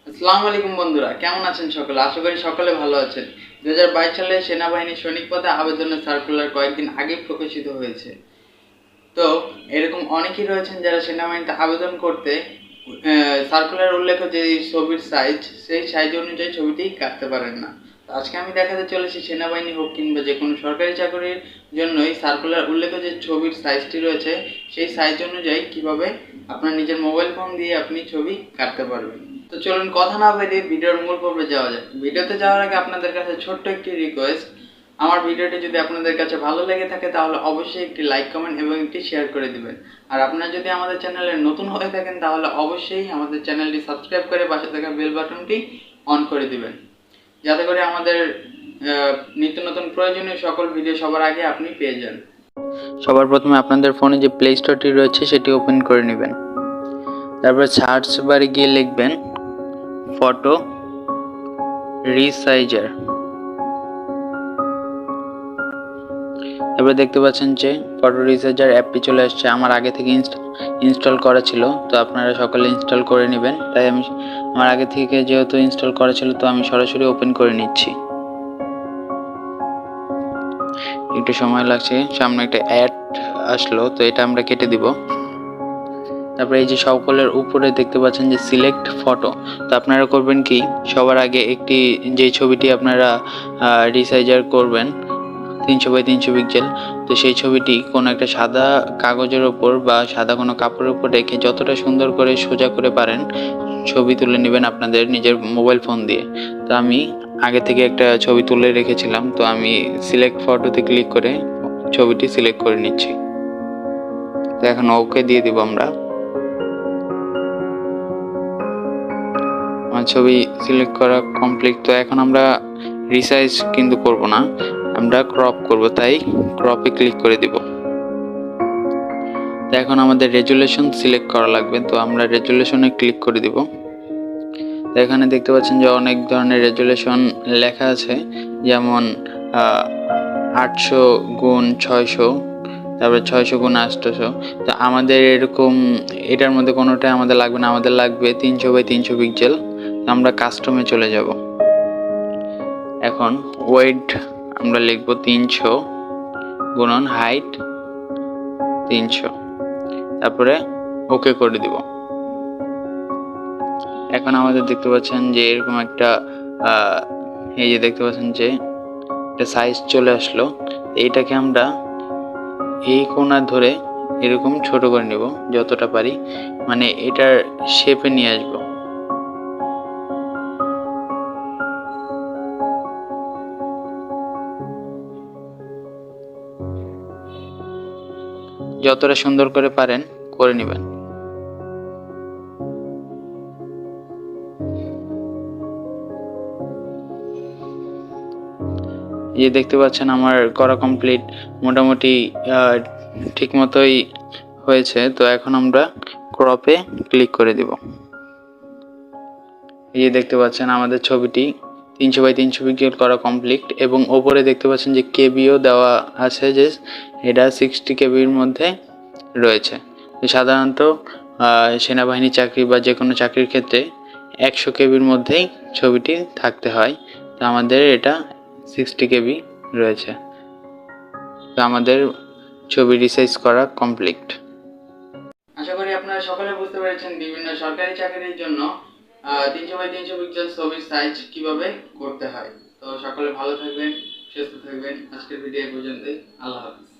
আসসালামু আলাইকুম বন্ধুরা, কেমন আছেন সকলে? আশা করি সকলে ভালো আছেন। 2022 সালে সেনাবাহিনী সৈনিক পদে আবেদনের সার্কুলার কয়েকদিন আগে প্রকাশিত হয়েছে। তো এরকম অনেকেই রয়েছেন যারা সেনাবাহিনীতে আবেদন করতে সার্কুলার উল্লেখ যে ছবির সাইজ, সেই সাইজ অনুযায়ী ছবিটি কাটতে পারেন না। তো আজকে আমি দেখাতে চলেছি সেনাবাহিনী হোক কিংবা যে কোনো সরকারি চাকরির জন্যই সার্কুলার উল্লেখ যে ছবির সাইজটি রয়েছে সেই সাইজ অনুযায়ী কিভাবে আপনার নিজের মোবাইল ফোন দিয়ে আপনি ছবি কাটতে পারবেন। তো চলুন কথা না বেরিয়ে ভিডিওর মূল পর্বে যাওয়া যায়। ভিডিওতে যাওয়ার আগে আপনাদের কাছে ছোট্ট একটি রিকোয়েস্ট, আমার ভিডিওটি যদি আপনাদের কাছে ভালো লেগে থাকে তাহলে অবশ্যই একটি লাইক, কমেন্ট এবং একটি শেয়ার করে দিবেন। আর আপনারা যদি আমাদের চ্যানেলে নতুন হয়ে থাকেন তাহলে অবশ্যই আমাদের চ্যানেলটি সাবস্ক্রাইব করে পাশে থাকা বেল বাটনটি অন করে দিবেন, যাতে করে আমাদের নিত্য নতুন প্রয়োজনীয় সকল ভিডিও সবার আগে আপনি পেয়ে যান। সবার প্রথমে আপনাদের ফোনে যে প্লে স্টোরটি রয়েছে সেটি ওপেন করে নেবেন। তারপর সার্চ বারে গিয়ে লিখবেন ফটো রিসাইজার। এবার দেখতে পাচ্ছেন যে ফটো রিসাইজার অ্যাপটি চলে আসছে। আমার আগে থেকে ইনস্টল করা ছিল, তো আপনারা সকলে ইনস্টল করে নেবেন। তাই আমি আমার আগে থেকে যেহেতু ইনস্টল করা ছিল, তো আমি সরাসরি ওপেন করে নিচ্ছি। একটু সময় লাগছে, সামনে একটা অ্যাড আসলো, তো এটা আমরা কেটে দিব। তারপরে এই যে সকলের উপরে দেখতে পাচ্ছেন যে সিলেক্ট ফটো, তো আপনারা করবেন কি, সবার আগে একটি যে ছবিটি আপনারা রিসাইজার করবেন 300x300 পিক্সেল, তো সেই ছবিটি কোনো একটা সাদা কাগজের ওপর বা সাদা কোনো কাপড়ের উপর রেখে যতটা সুন্দর করে সোজা করে পারেন ছবি তুলে নেবেন আপনাদের নিজের মোবাইল ফোন দিয়ে। তো আমি আগে থেকে একটা ছবি তুলে রেখেছিলাম, তো আমি সিলেক্ট ফটোতে ক্লিক করে ছবিটি সিলেক্ট করে নিচ্ছি। তো এখন ওকে দিয়ে দিব আমরা। আমার ছবি সিলেক্ট করা কমপ্লিট। তো এখন আমরা রিসাইজ কিন্তু করব না, আমরা ক্রপ করব, তাই ক্রপে ক্লিক করে দিব। তো এখন আমাদের রেজুলেশন সিলেক্ট করা লাগবে, তো আমরা রেজুলেশনে ক্লিক করে দিব। তো এখানে দেখতে পাচ্ছেন যে অনেক ধরনের রেজুলেশন লেখা আছে, যেমন 800x600, তারপরে 600x800। তো আমাদের এরকম এটার মধ্যে কোনোটাই আমাদের লাগবে না, আমাদের লাগবে 300x300 পিক্সেল। আমরা কাস্টমে চলে যাব। এখন ওয়েট আমরা লিখব 300 গুণন হাইট 300, তারপরে ওকে করে দিব। এখন আমাদের দেখতে পাচ্ছেন যে এরকম একটা এই যে দেখতে পাচ্ছেন যে একটা সাইজ চলে আসলো। এইটাকে আমরা এই কোণা ধরে এরকম ছোট করে নিব যতটা পারি, মানে এটার শেপে নিয়ে আসবো। যতটা সুন্দর করে পারেন করে নেবেন। এই দেখতে পাচ্ছেন আমার করা কমপ্লিট, মোটামুটি ঠিক মতোই হয়েছে। তো এখন আমরা ক্রপে ক্লিক করে দিব। এই দেখতে পাচ্ছেন আমাদের ছবিটি 300x300 পিক্সেল করা কমপ্লিট, এবং ওপরে দেখতে পাচ্ছেন যে কেবিও দেওয়া আছে, যে এটা 60 কেবির মধ্যে রয়েছে। সাধারণত সেনাবাহিনী চাকরি বা যে কোনো চাকরির ক্ষেত্রে 100 কেবির মধ্যেই ছবিটি থাকতে হয়। তো আমাদের এটা 60 কেবি রয়েছে। তো আমাদের ছবি রিসাইজ করা কমপ্লিট। আশা করি আপনারা সকলে বুঝতে পেরেছেন বিভিন্ন সরকারি চাকরির জন্য 300x300 পিক্সেল ছবির সাইজ কিভাবে করতে হয়। তো সকলে ভালো থাকবেন, সুস্থ থাকবেন। আজকের ভিডিও পর্যন্তই। আল্লাহ হাফেজ।